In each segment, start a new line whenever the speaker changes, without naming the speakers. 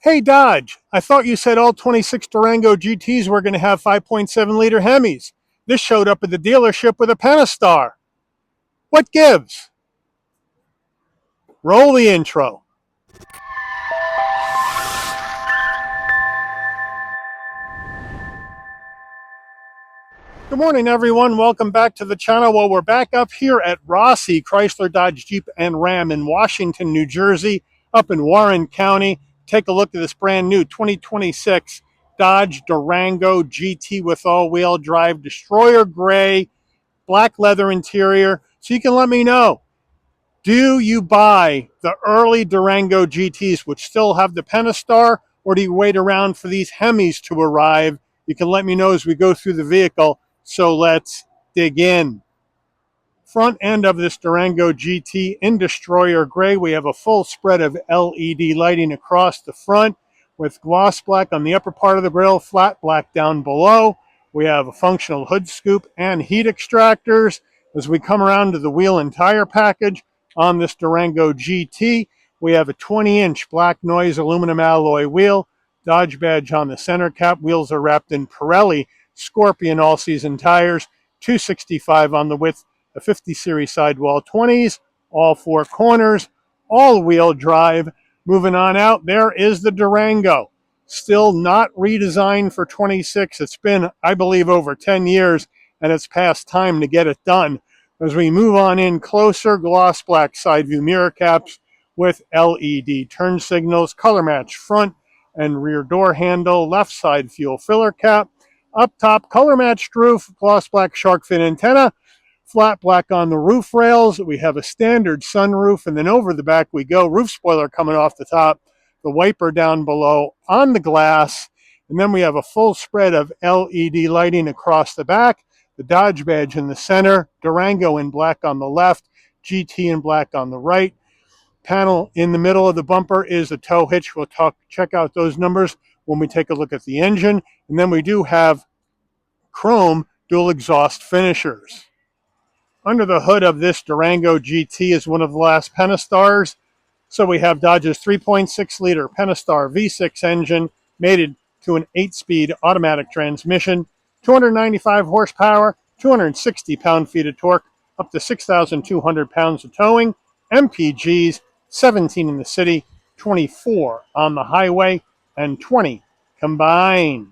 Hey Dodge, I thought you said all 26 Durango GTs were going to have 5.7-liter Hemis. This showed up at the dealership with a Pentastar. What gives? Roll the intro. Good morning, everyone. Welcome back to the channel. Well, we're back up here at Rossi, Chrysler, Dodge, Jeep, and Ram in Washington, New Jersey, up in Warren County. Take a look at this brand new 2026 Dodge Durango GT with all-wheel drive, Destroyer Gray, black leather interior. So you can let me know, do you buy the early Durango GTs, which still have the Pentastar, or do you wait around for these Hemis to arrive? You can let me know as we go through the vehicle. So let's dig in. Front end of this Durango GT in Destroyer Gray, we have a full spread of LED lighting across the front with gloss black on the upper part of the grille, flat black down below. We have a functional hood scoop and heat extractors. As we come around to the wheel and tire package on this Durango GT, we have a 20-inch black noise aluminum alloy wheel, Dodge badge on the center cap. Wheels are wrapped in Pirelli Scorpion all-season tires, 265 on the width, a 50 series sidewall 20s, all four corners, all-wheel drive. Moving on out, there is the Durango. Still not redesigned for 26. It's been, I believe, over 10 years, and it's past time to get it done. As we move on in closer, gloss black side view mirror caps with LED turn signals, color match front and rear door handle, left side fuel filler cap. Up top, color matched roof, gloss black shark fin antenna, flat black on the roof rails. We have a standard sunroof, and then over the back we go. Roof spoiler coming off the top, the wiper down below on the glass, and then we have a full spread of LED lighting across the back, the Dodge badge in the center, Durango in black on the left, GT in black on the right. Panel in the middle of the bumper is a tow hitch. We'll check out those numbers when we take a look at the engine. And then we do have chrome dual exhaust finishers. Under the hood of this Durango GT is one of the last Penastars. So we have Dodge's 3.6-liter Pentastar V6 engine mated to an 8-speed automatic transmission, 295 horsepower, 260 pound-feet of torque, up to 6,200 pounds of towing, MPGs, 17 in the city, 24 on the highway, and 20 combined.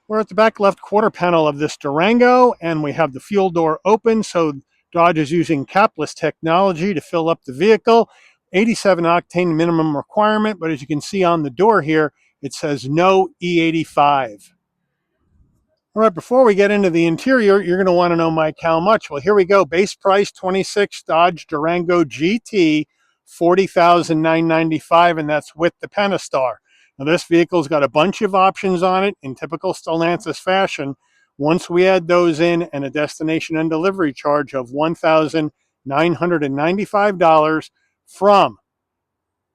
We're at the back left quarter panel of this Durango, and we have the fuel door open, so Dodge is using capless technology to fill up the vehicle. 87 octane minimum requirement, but as you can see on the door here, it says no E85. All right, before we get into the interior, you're going to want to know, Mike, how much? Well, here we go. Base price 26 Dodge Durango GT, $40,995, and that's with the Pentastar. Now, this vehicle's got a bunch of options on it in typical Stellantis fashion. Once we add those in and a destination and delivery charge of $1,995 from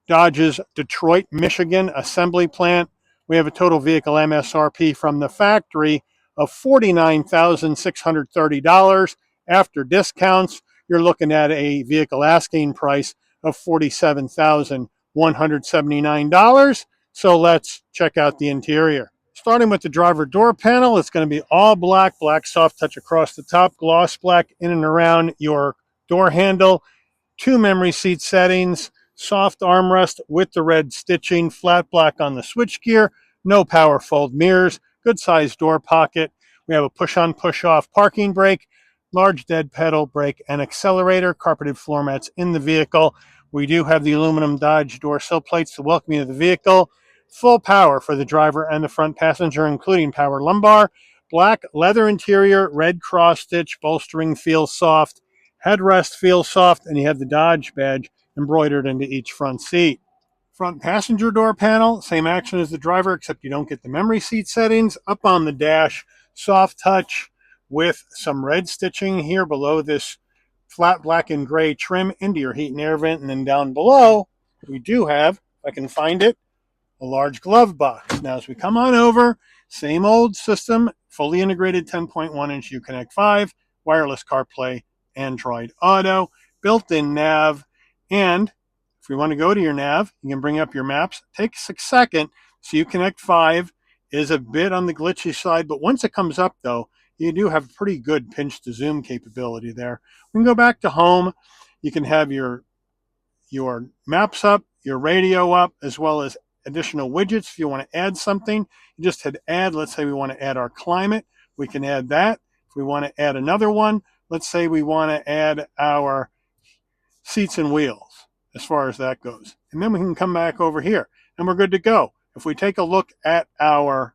Dodge's Detroit, Michigan assembly plant, we have a total vehicle MSRP from the factory of $49,630. After discounts, you're looking at a vehicle asking price of $47,179. So let's check out the interior. Starting with the driver door panel, it's going to be all black, black soft touch across the top, gloss black in and around your door handle, 2 memory seat settings, soft armrest with the red stitching, flat black on the switchgear, no power fold mirrors, good sized door pocket. We have a push-on, push-off parking brake, large dead pedal brake and accelerator, carpeted floor mats in the vehicle. We do have the aluminum Dodge door sill plates to welcome you to the vehicle. Full power for the driver and the front passenger, including power lumbar. Black leather interior, red cross stitch, bolstering feels soft. Headrest feels soft, and you have the Dodge badge embroidered into each front seat. Front passenger door panel, same action as the driver, except you don't get the memory seat settings. Up on the dash, soft touch with some red stitching here below this flat black and gray trim into your heat and air vent. And then down below, we do have, if I can find it, a large glove box. Now, as we come on over, same old system, fully integrated 10.1-inch Uconnect 5, wireless CarPlay, Android Auto, built-in nav, and if If we want to go to your nav, you can bring up your maps. It takes a second. So Connect 5 is a bit on the glitchy side, but once it comes up though, you do have pretty good pinch to zoom capability there. We can go back to home. You can have your maps up, your radio up, as well as additional widgets. If you want to add something, you just hit add. Let's say we want to add our climate. We can add that. If we want to add another one, let's say we want to add our seats and wheels as far as that goes. And then we can come back over here and we're good to go. If we take a look at our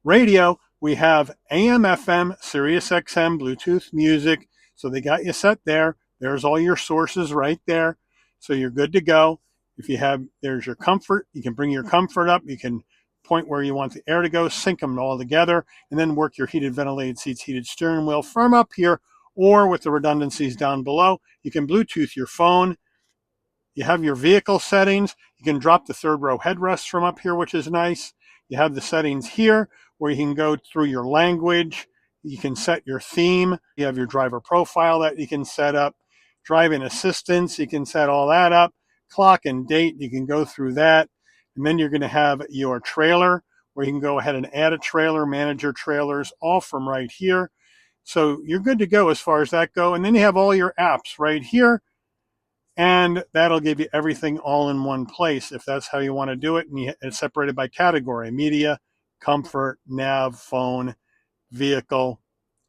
radio, we have AM, FM, Sirius XM, Bluetooth music. So they got you set there. There's all your sources right there. So you're good to go. If you have, there's your comfort. You can bring your comfort up. You can point where you want the air to go, sync them all together, and then work your heated ventilated seats, heated steering wheel from up here, or with the redundancies down below. You can Bluetooth your phone. You have your vehicle settings. You can drop the third row headrests from up here, which is nice. You have the settings here where you can go through your language. You can set your theme. You have your driver profile that you can set up. Driving assistance, you can set all that up. Clock and date, you can go through that. And then you're going to have your trailer where you can go ahead and add a trailer, manage your trailers, all from right here. So you're good to go as far as that go. And then you have all your apps right here. And that'll give you everything all in one place if that's how you want to do it. And it's separated by category: media, comfort, nav, phone, vehicle,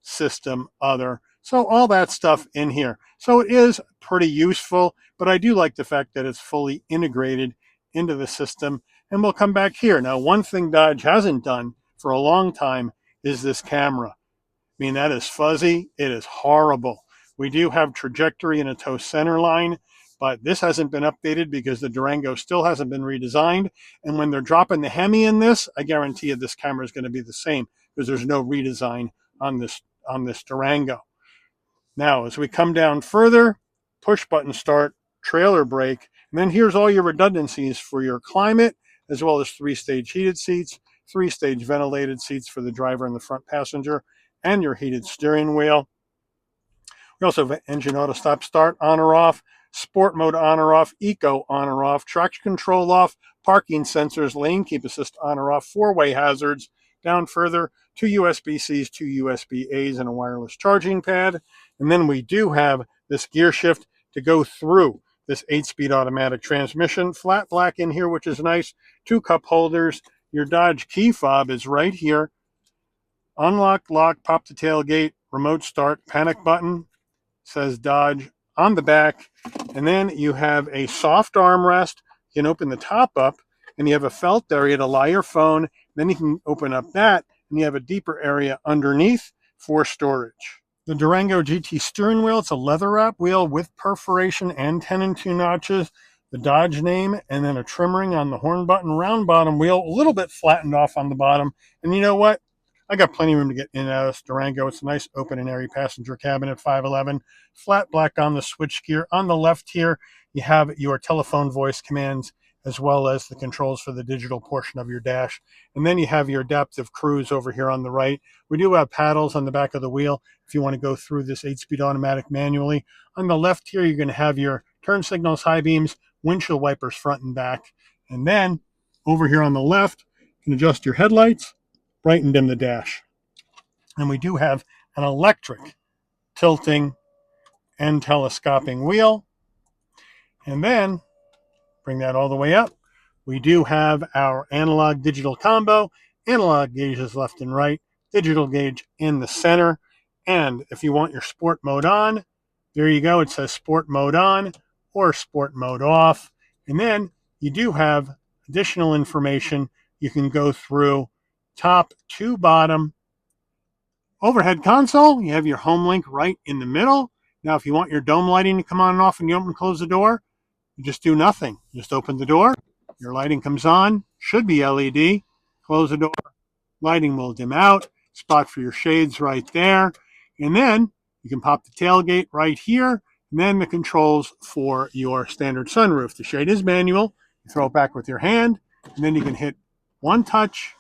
system, other. So all that stuff in here. So it is pretty useful, but I do like the fact that it's fully integrated into the system. And we'll come back here. Now, one thing Dodge hasn't done for a long time is this camera. I mean, that is fuzzy. It is horrible. We do have trajectory and a tow center line, but this hasn't been updated because the Durango still hasn't been redesigned. And when they're dropping the Hemi in this, I guarantee you this camera is going to be the same because there's no redesign on this Durango. Now, as we come down further, push button start, trailer brake, and then here's all your redundancies for your climate, as well as 3-stage heated seats, 3-stage ventilated seats for the driver and the front passenger, and your heated steering wheel. We also have engine auto stop start on or off, sport mode on or off, eco on or off, traction control off, parking sensors, lane keep assist on or off, 4-way hazards. Down further, 2 USB-Cs, 2 USB-As, and a wireless charging pad. And then we do have this gear shift to go through this 8-speed automatic transmission. Flat black in here, which is nice. 2 cup holders. Your Dodge key fob is right here. Unlock, lock, pop the tailgate, remote start, panic button. Says Dodge on the back. And then you have a soft armrest. You can open the top up, and you have a felt area to lie your phone. Then you can open up that, and you have a deeper area underneath for storage. The Durango GT steering wheel, it's a leather wrap wheel with perforation and 10 and 2 notches. The Dodge name, and then a trim ring on the horn button, round bottom wheel, a little bit flattened off on the bottom. And you know what? I got plenty of room to get in and out of this Durango. It's a nice open and airy passenger cabin at 5'11". Flat black on the switch gear. On the left here, you have your telephone voice commands as well as the controls for the digital portion of your dash. And then you have your adaptive cruise over here on the right. We do have paddles on the back of the wheel if you want to go through this 8-speed automatic manually. On the left here, you're going to have your turn signals, high beams, windshield wipers front and back. And then over here on the left, you can adjust your headlights, bright and dim the dash. And we do have an electric tilting and telescoping wheel. And then bring that all the way up. We do have our analog digital combo, analog gauges left and right, digital gauge in the center. And if you want your sport mode on, there you go. It says sport mode on or sport mode off. And then you do have additional information. You can go through top to bottom. Overhead console, you have your home link right in the middle. Now, if you want your dome lighting to come on and off and you open and close the door, you just do nothing. Just open the door, your lighting comes on, should be LED. Close the door, lighting will dim out. Spot for your shades right there. And then you can pop the tailgate right here. And then the controls for your standard sunroof. The shade is manual. You throw it back with your hand, and then you can hit one touch.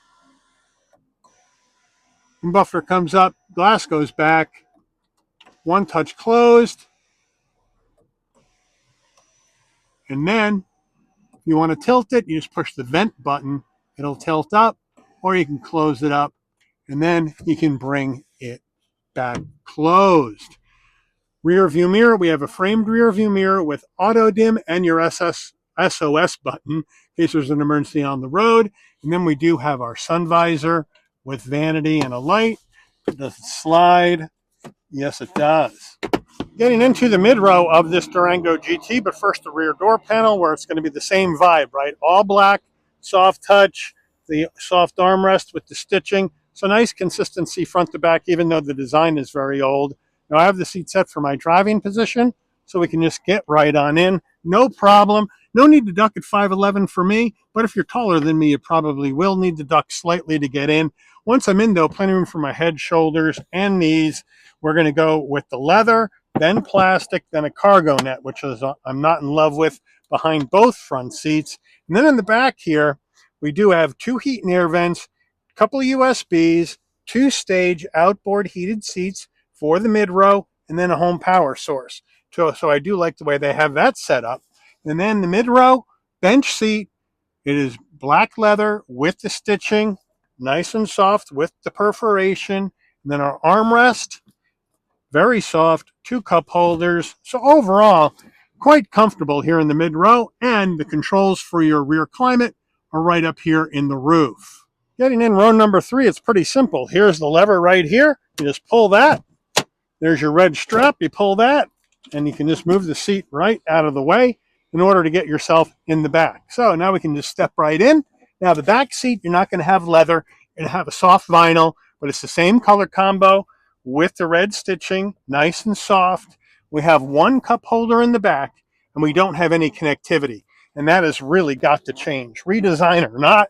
And buffer comes up, glass goes back, one touch closed. And then if you want to tilt it, you just push the vent button. It'll tilt up, or you can close it up, and then you can bring it back closed. Rear view mirror, we have a framed rear view mirror with auto dim and your SOS button in case there's an emergency on the road. And then we do have our sun visor with vanity and a light. Does it slide? Yes, it does. Getting into the mid-row of this Durango GT, but first the rear door panel where it's going to be the same vibe, right? All black, soft touch, the soft armrest with the stitching. So nice consistency front to back, even though the design is very old. Now I have the seat set for my driving position, so we can just get right on in. No problem. No need to duck at 5'11" for me, but if you're taller than me, you probably will need to duck slightly to get in. Once I'm in, though, plenty of room for my head, shoulders, and knees. We're going to go with the leather, then plastic, then a cargo net, which is I'm not in love with, behind both front seats. And then in the back here, we do have 2 heat and air vents, a couple of USBs, 2 stage outboard heated seats for the mid row, and then a home power source. So I do like the way they have that set up. And then the mid row bench seat, it is black leather with the stitching, nice and soft with the perforation. And then our armrest, very soft, 2 cup holders. So overall, quite comfortable here in the mid row, and the controls for your rear climate are right up here in the roof. Getting in row number 3, it's pretty simple. Here's the lever right here. You just pull that. There's your red strap. You pull that, and you can just move the seat right out of the way in order to get yourself in the back. So now we can just step right in. Now the back seat, you're not going to have leather. You're going to have a soft vinyl, but it's the same color combo with the red stitching, nice and soft. We have 1 cup holder in the back, and we don't have any connectivity. And that has really got to change. Redesign or not,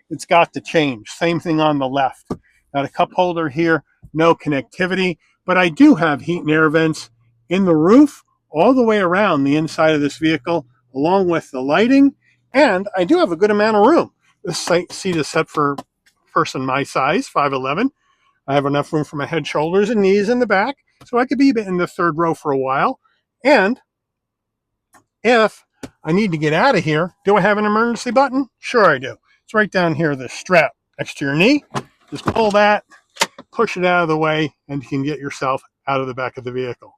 it's got to change. Same thing on the left. Got a cup holder here, no connectivity, but I do have heat and air vents in the roof all the way around the inside of this vehicle, along with the lighting, and I do have a good amount of room. This seat is set for a person my size, 5'11". I have enough room for my head, shoulders, and knees in the back, so I could be in the third row for a while. And if I need to get out of here, do I have an emergency button? Sure I do. It's right down here, the strap next to your knee. Just pull that, push it out of the way, and you can get yourself out of the back of the vehicle.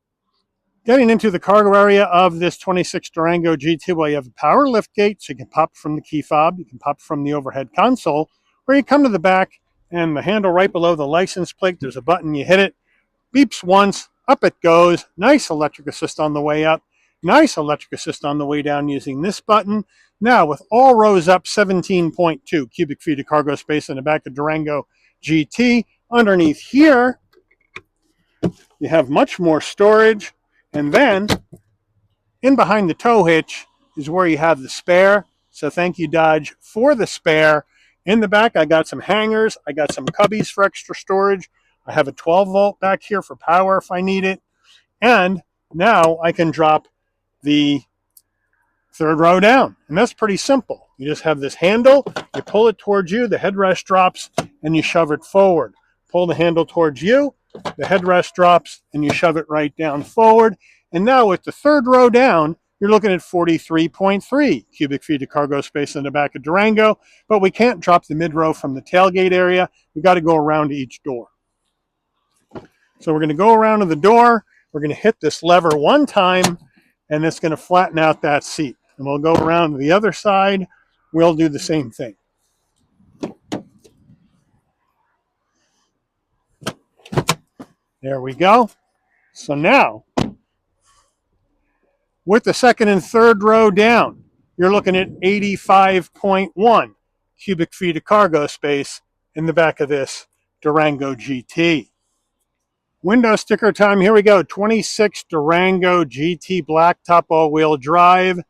Getting into the cargo area of this 26 Durango GT, well, you have a power lift gate, so you can pop from the key fob, you can pop from the overhead console, or you come to the back, and the handle right below the license plate, there's a button, you hit it, beeps once, up it goes. Nice electric assist on the way up, nice electric assist on the way down using this button. Now, with all rows up, 17.2 cubic feet of cargo space in the back of Durango GT. Underneath here, you have much more storage. And then, in behind the tow hitch is where you have the spare. So thank you, Dodge, for the spare. In the back, I got some hangers. I got some cubbies for extra storage. I have a 12-volt back here for power if I need it. And now I can drop the third row down. And that's pretty simple. You just have this handle, you pull it towards you, the headrest drops, and you shove it forward. Pull the handle towards you, the headrest drops, and you shove it right down forward. And now with the third row down, you're looking at 43.3 cubic feet of cargo space in the back of Durango, but we can't drop the mid row from the tailgate area. We've got to go around to each door. So we're going to go around to the door. We're going to hit this lever one time, and it's going to flatten out that seat. And we'll go around to the other side. We'll do the same thing. There we go. So now, with the second and third row down, you're looking at 85.1 cubic feet of cargo space in the back of this Durango GT. Window sticker time. Here we go. 26 Durango GT blacktop all-wheel drive.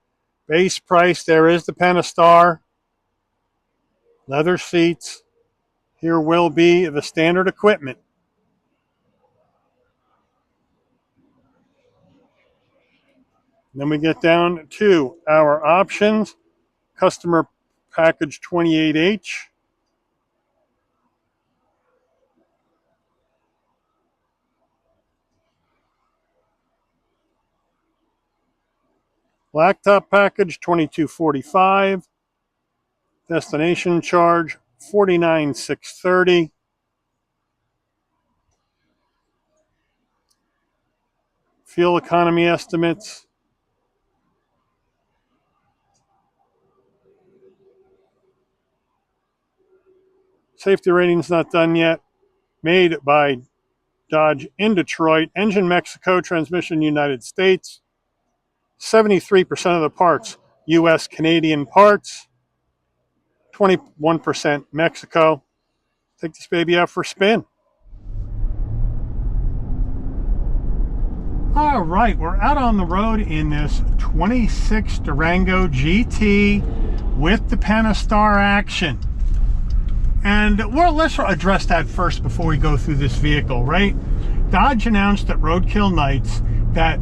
Base price, there is the Pentastar. Leather seats. Here will be the standard equipment. Then we get down to our options. Customer package 28H. Blacktop package, $22.45. Destination charge, $49,630. Fuel economy estimates. Safety rating's not done yet. Made by Dodge in Detroit. Engine Mexico, transmission United States. 73% of the parts U.S. Canadian parts. 21% Mexico. Take this baby out for a spin. All right, we're out on the road in this 26 Durango GT with the Pentastar action. And well, let's address that first before we go through this vehicle, right? Dodge announced at Roadkill Nights that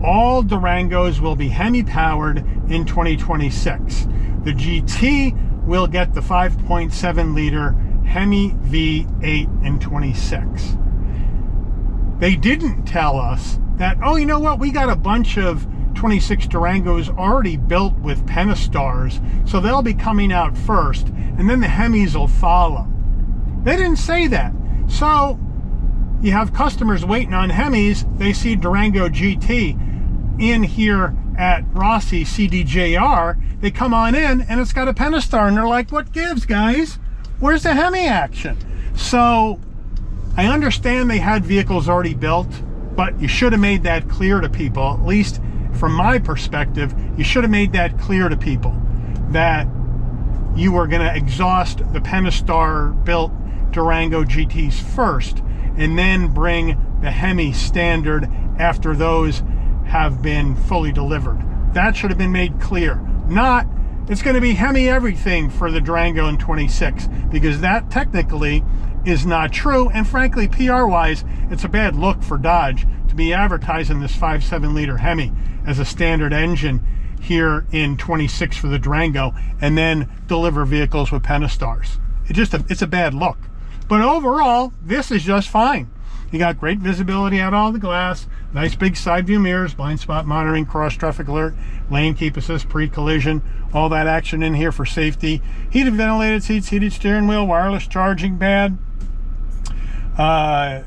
all Durangos will be Hemi powered in 2026. The GT will get the 5.7 liter Hemi V8 in 26. They didn't tell us that, oh, you know what, we got a bunch of 26 Durangos already built with Pentastars, so they'll be coming out first, and then the Hemis will follow. They didn't say that. So you have customers waiting on Hemis. They see Durango GT in here at Rossi CDJR. They come on in, and it's got a Pentastar, and they're like, what gives, guys? Where's the Hemi action? So I understand they had vehicles already built, but you should have made that clear to people. At least from my perspective, you should have made that clear to people that you were going to exhaust the Pentastar built Durango GTs first and then bring the Hemi standard after those have been fully delivered. That should have been made clear. Not, it's going to be Hemi everything for the Durango in 26, because that technically is not true, and frankly, PR-wise, it's a bad look for Dodge to be advertising this 5.7 liter Hemi as a standard engine here in 26 for the Durango, and then deliver vehicles with Pentastars. It's a bad look. But overall, this is just fine. You got great visibility out all the glass, nice big side view mirrors, blind spot monitoring, cross traffic alert, lane keep assist, pre-collision, all that action in here for safety. Heated ventilated seats, heated steering wheel, wireless charging pad.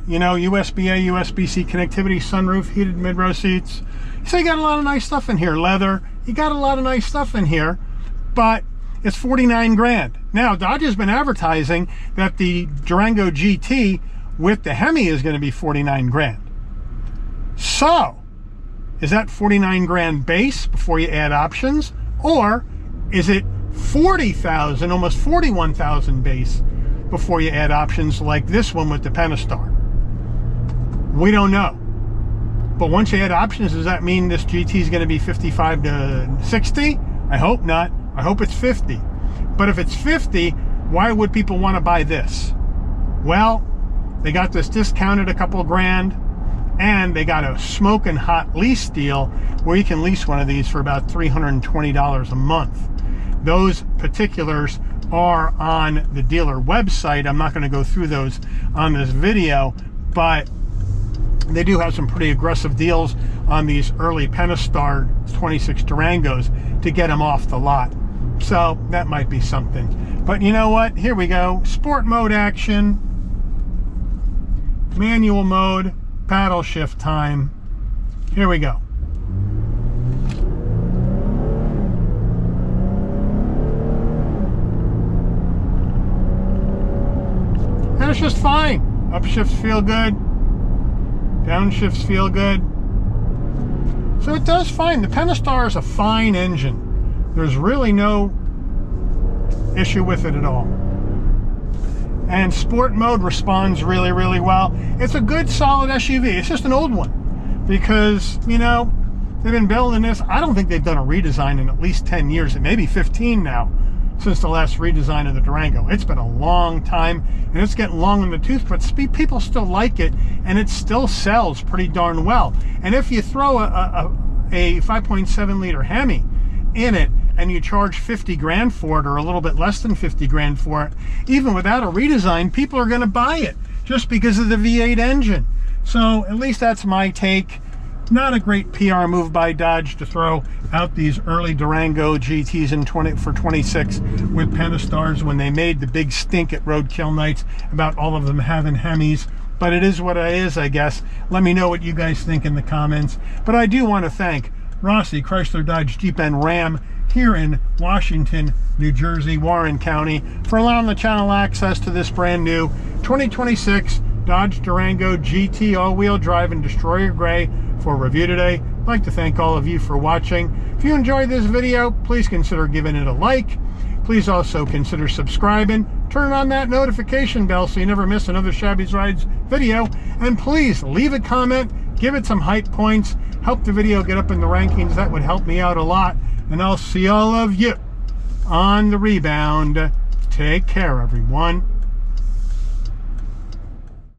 You know, USB-A, USB-C connectivity, sunroof, heated mid-row seats. So you got a lot of nice stuff in here. Leather, you got a lot of nice stuff in here, but it's 49 grand. Now, Dodge has been advertising that the Durango GT with the Hemi is going to be 49 grand. So, is that 49 grand base before you add options? Or is it 40,000, almost 41,000 base before you add options like this one with the Pentastar? We don't know. But once you add options, does that mean this GT is going to be 55 to 60? I hope not. I hope it's 50. But if it's 50, why would people want to buy this? Well, they got this discounted a couple grand, and they got a smoking hot lease deal where you can lease one of these for about $320 a month. Those particulars are on the dealer website. I'm not going to go through those on this video, but they do have some pretty aggressive deals on these early Pentastar 26 Durangos to get them off the lot. So that might be something. But you know what? Here we go. Sport mode action, manual mode, paddle shift time. Here we go. And it's just fine. Upshifts feel good. Downshifts feel good. So it does fine. The Pentastar is a fine engine. There's really no issue with it at all. And sport mode responds really, really well. It's a good, solid SUV. It's just an old one because, you know, they've been building this. I don't think they've done a redesign in at least 10 years, and maybe 15 now, since the last redesign of the Durango. It's been a long time, and it's getting long in the tooth, but people still like it, and it still sells pretty darn well. And if you throw a 5.7 liter Hemi in it, and you charge 50 grand for it, or a little bit less than 50 grand for it, even without a redesign, people are going to buy it just because of the V8 engine. So at least that's my take. Not a great PR move by Dodge to throw out these early Durango GTs in 26 with Pentastars when they made the big stink at Roadkill Nights about all of them having Hemis. But it is what it is, I guess. Let me know what you guys think in the comments. But I do want to thank Rossi, Chrysler, Dodge, Jeep, and Ram here in Washington, New Jersey, Warren County, for allowing the channel access to this brand new 2026 Dodge Durango GT all-wheel drive and Destroyer Gray for review today. I'd like to thank all of you for watching. If you enjoyed this video, please consider giving it a like. Please also consider subscribing. Turn on that notification bell so you never miss another Shabby's Rides video. And please leave a comment, give it some hype points, help the video get up in the rankings. That would help me out a lot. And I'll see all of you on the rebound. Take care, everyone.